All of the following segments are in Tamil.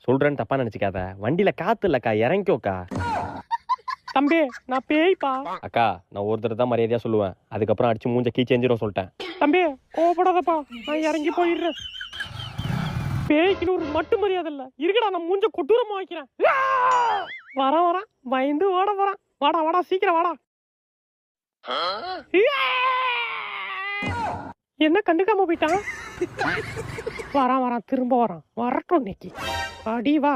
சொல்றேன்னு தப்பா நினைச்சுக்காத. வண்டியில காத்து இல்லக்கா, இறங்கிக்கோக்கா. தம்பி நான் பேய்ப்பா. அக்கா நான் ஒரு தடவை தான் மரியாதையா சொல்லுவேன், அதுக்கப்புறம் அடிச்சு மூஞ்ச கீச்சேஞ்சிரும் சொல்லிட்டேன். தம்பி கோவப்படாதப்பா, நான் இறங்கி போயிடுறேன். பேய்க்குன்னு ஒரு மட்டும் மரியாதை இல்ல இருக்கடா, நான் மூஞ்ச கொட்டூரமா வைக்கிறேன். வரான் பயந்து ஓட போறான். வாடா சீக்கிரம் வாடா. என்ன கண்டுக்காம போயிட்டான்? வரான் திரும்ப வரட்டும் இன்னைக்கு. அடி வா.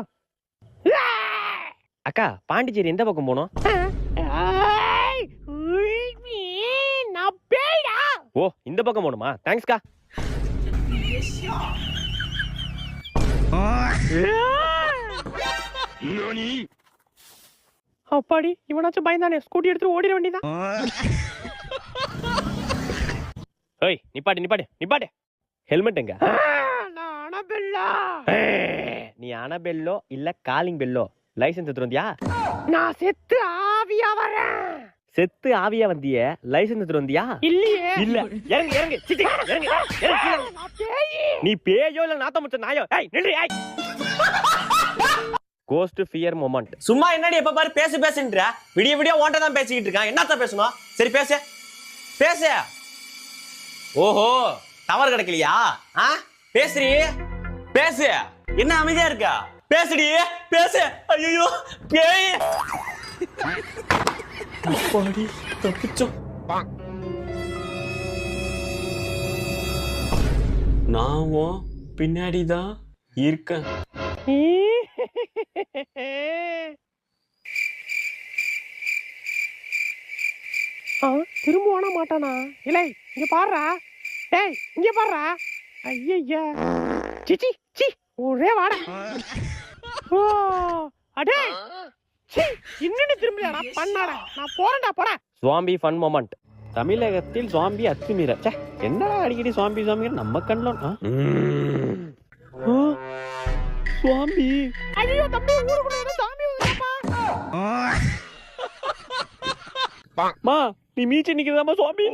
அக்கா பாண்டிச்சேரி எந்த பக்கம் போனோம்? ஓ இந்த பக்கம் போகணுமா? தேங்க்ஸ்க்கா. அப்பாடி இவனாச்சும் பயந்தானே, ஸ்கூட்டி எடுத்து ஓடிட வேண்டியதான். ஏய் நிப்பாட்டு. ஹெல்மெட் எங்க? நீ அனபெல்லோ இல்ல காலிங் பெல்லோ லைசென்ஸ் எடுத்து வந்தியா? நான் செத்து ஆவியா வரேன். செத்து ஆவியா வந்திய, லைசென்ஸ் எடுத்து வந்தியா? இல்லையே. இல்ல இறங்கு சித்தி இறங்கு. நீ பேயோ இல்ல நாத்த முச்ச நாயோ? ஏய் நில்லு. ஏய் கோஸ்ட் ஃபியர் மொமெண்ட். சும்மா என்னடி எப்ப பாரு பேசுன்ற? விடிய ஓட்ட தான் பேசிக்கிட்டு இருக்கான். என்னத்த பேசணும்? சரி பேசு. ஓஹோ டவர் கிடைக்கலையா? பேசு. என்ன அமைதியா இருக்கா? பேசுடி பேசு. ஐயோ பேய். பாடி தப்பிச்சோம். நான் பின்னாடிதான் இருக்கேன். திரும்ப ஓட மாட்டானா? இல்லை இங்க பாடுறா. டேய் இங்க பாடுறா. ஐயா சிச்சி ஒரே வாட. ஓ அடே இன்னும் திரும்பலையாடா பண்ணாட. நான் போறேன்டா போட. சுவாம்பி ஃபன் மொமெண்ட். தமிழகத்தில் சுவாம்பி அத்துமீற. என்னடா அடிக்கடி சுவாம்பி நம்ம கண்ணல. சுவாம்பி. ஐயோ தம்பி ஊருக்குள்ள ஏதோ சாமி வந்துப்பா. மா நீ மீச்சி நிக்கிறதாமா சுவாமி?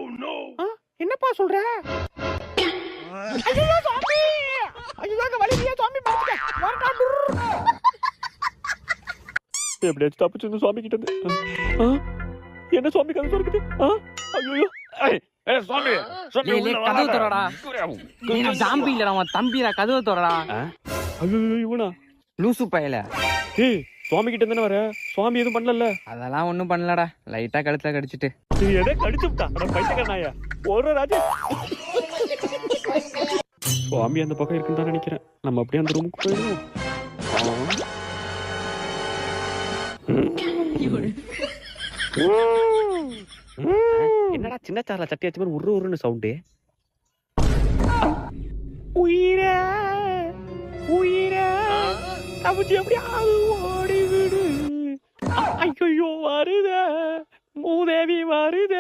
என்னப்பா சொல்ற? ஐயோ சுவாமி. ஐயோ அங்க வலியா சுவாமி பாத்துக்க. வரடா. எப்படியாச்சும் தப்பிச்சு சுவாமி கிட்ட இருந்து. என்ன சுவாமி கதை சொல்லுது? ஐயோ சுவாமி கதவு தோறடா. ஜாம்பி இல்ல அவன் தம்பிடா, கதவு தோறடா. ஐயோ இவனா லூசு பயல. ஏய் சுவாமி கிட்ட தானே வர, சுவாமி எதுவும் பண்ணல? அதெல்லாம் ஒண்ணும் பண்ணலடா, லைட்டா கழுத்துல கடிச்சிட்டு. நீ எதை கடிச்சுட்டா? பைத்தியக்காரனாயா ஒரு ராஜா. சுவாமி அந்த பக்கம் இருக்குன்னு தான் நினைக்கிறேன். நம்ம அப்படியே அந்த ரூமுக்கு போயிடுவோம். என்னடா சின்ன சார்ல சட்டி வச்ச மாதிரி உருன்னு சவுண்டு? உயிரே தவிச்சு அப்படியே ஓடி விடு. ஐயோ வருத மூதேவி வருத.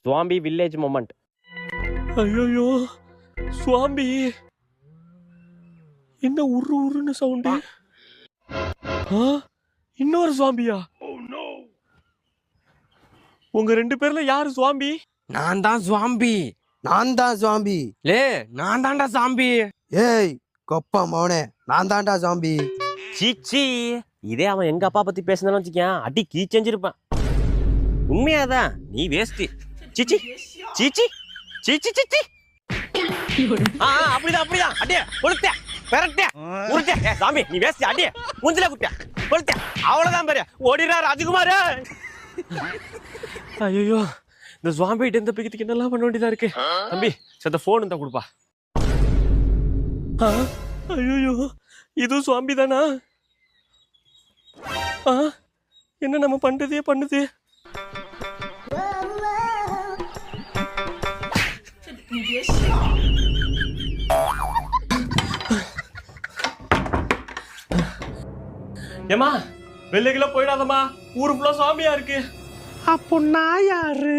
சுவாம்பி வில்லேஜ் மொமெண்ட். ஐயோ சுவாம்பி என்ன உருன்னு சவுண்டு? இன்னொரு சுவாம்பியா? உங்க ரெண்டு பேர்ல யாரு சுவாம்பி? நான் தான் சுவாம்பி. லே நான் தான்டா சாம்பி. ஏய் கொப்பா மவனே, நான் தான்டா சாம்பி. சீச்சி இதே அவன் எங்க அப்பா பத்தி பேசினாலும் வச்சுக்கேன் அடி கீச்செஞ்சிருப்பான். உண்மையாதான் நீ வேஸ்ட். சீச்சி சீச்சி சீச்சி சீச்சி. அப்படிதான் அடியே கொளுத்த பெரட்ட உருட்ட. சாமி நீ வேஸ்ட். அடியே மூஞ்சில குட்ட கொளுத்த. அவ்வளவுதான் பாரு, ஓடிடா ராஜகுமார். ஐயோ இந்த சுவாம்பிகிட்ட இந்த பிக்கத்துக்கு என்னெல்லாம் பண்ண வேண்டியதா இருக்கு. தம்பி சத்த போன் இருந்தா கொடுப்பா. ஐயோ இதுவும் சுவாம்பி தானா? என்ன நம்ம பண்ணுது? ஏமா வெள்ளைக்குள்ள போயிடாதம்மா, ஊரு ஃபுல்லா சுவாமியா இருக்கு. அப்போ நான் யாரு?